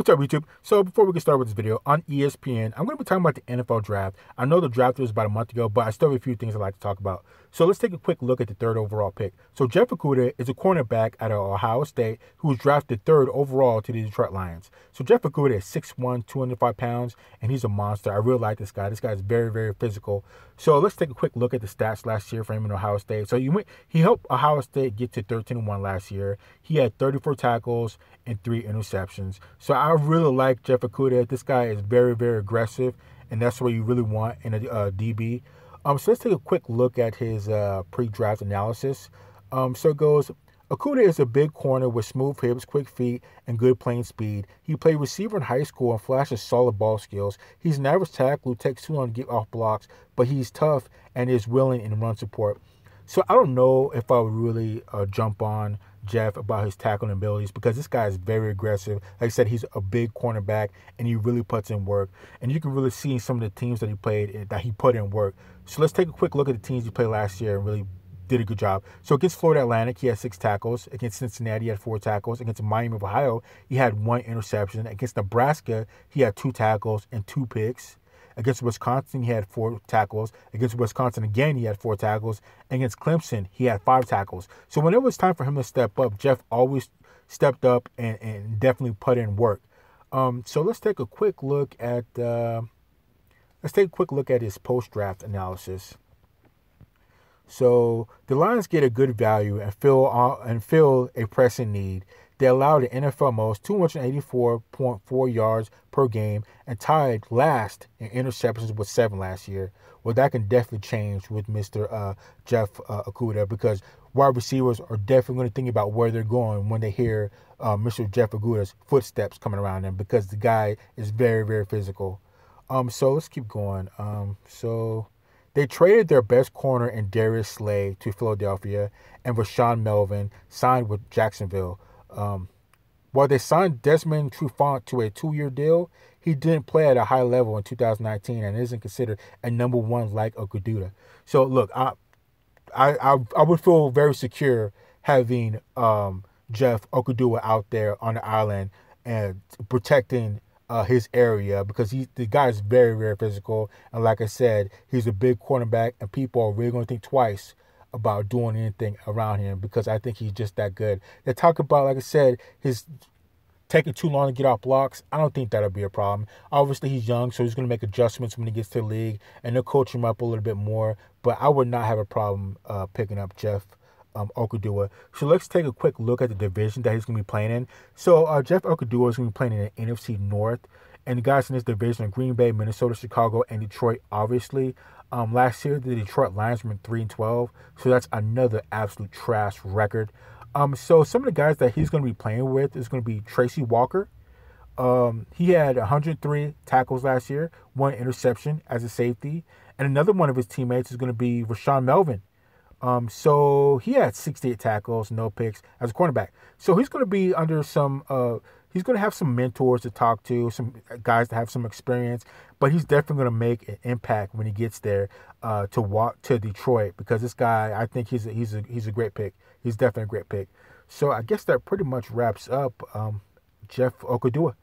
What's up, YouTube? So before we get started with this video, on ESPN, I'm going to be talking about the NFL draft. I know the draft was about a month ago, but I still have a few things I'd like to talk about. So let's take a quick look at the third overall pick. So Jeff Okudah is a cornerback out of Ohio State who was drafted third overall to the Detroit Lions. So Jeff Okudah is 6'1", 205 pounds, and he's a monster. I really like this guy. This guy is very, very physical. So let's take a quick look at the stats last year for him in Ohio State. So he helped Ohio State get to 13-1 last year. He had 34 tackles and 3 interceptions. So I really like Jeff Okudah. This guy is very, very aggressive, and that's what you really want in a DB. So let's take a quick look at his pre-draft analysis. So it goes, Okudah is a big corner with smooth hips, quick feet, and good playing speed. He played receiver in high school and flashes solid ball skills. He's an average tackler who takes too long to get off blocks, but he's tough and is willing in run support. So I don't know if I would really jump on Jeff about his tackling abilities because this guy is very aggressive. Like I said, he's a big cornerback and he really puts in work. And you can really see in some of the teams that he played that he put in work. So let's take a quick look at the teams he played last year and really did a good job. So against Florida Atlantic, he had 6 tackles. Against Cincinnati, he had 4 tackles. Against Miami of Ohio, he had 1 interception. Against Nebraska, he had 2 tackles and 2 picks. Against Wisconsin, he had 4 tackles. Against Wisconsin again, he had 4 tackles. Against Clemson, he had 5 tackles. So whenever it was time for him to step up, Jeff always stepped up and definitely put in work. So let's take a quick look at his post-draft analysis. So the Lions get a good value and fill a pressing need. They allowed the NFL most 284.4 yards per game and tied last in interceptions with 7 last year. Well, that can definitely change with Mr. Jeff Okudah because wide receivers are definitely going to think about where they're going when they hear Mr. Jeff Okudah's footsteps coming around them because the guy is very, very physical. So let's keep going. So they traded their best corner in Darius Slay to Philadelphia, and Rashawn Melvin signed with Jacksonville. While they signed Desmond Trufant to a 2-year deal, he didn't play at a high level in 2019 and isn't considered a number 1 like Okudah. So look, I would feel very secure having Jeff Okudah out there on the island and protecting his area because the guy is very, very physical. And like I said, he's a big cornerback and people are really going to think twice about doing anything around him because I think he's just that good. They talk about, like I said, his taking too long to get off blocks. I don't think that'll be a problem. Obviously, he's young, so he's going to make adjustments when he gets to the league, and they'll coach him up a little bit more. But I would not have a problem picking up Jeff Okudah. So let's take a quick look at the division that he's going to be playing in. So Jeff Okudah is going to be playing in the NFC North. And the guys in this division are Green Bay, Minnesota, Chicago, and Detroit, obviously. Last year, the Detroit Lions went 3-12. So that's another absolute trash record. So some of the guys that he's going to be playing with is going to be Tracy Walker. He had 103 tackles last year, 1 interception as a safety. And another one of his teammates is going to be Rashawn Melvin. So he had 68 tackles, no picks as a cornerback. So he's going to be under some, he's going to have some mentors to talk to, some guys that have some experience, but he's definitely going to make an impact when he gets there to walk to Detroit because this guy, I think he's a great pick. He's definitely a great pick. So I guess that pretty much wraps up Jeff Okudah.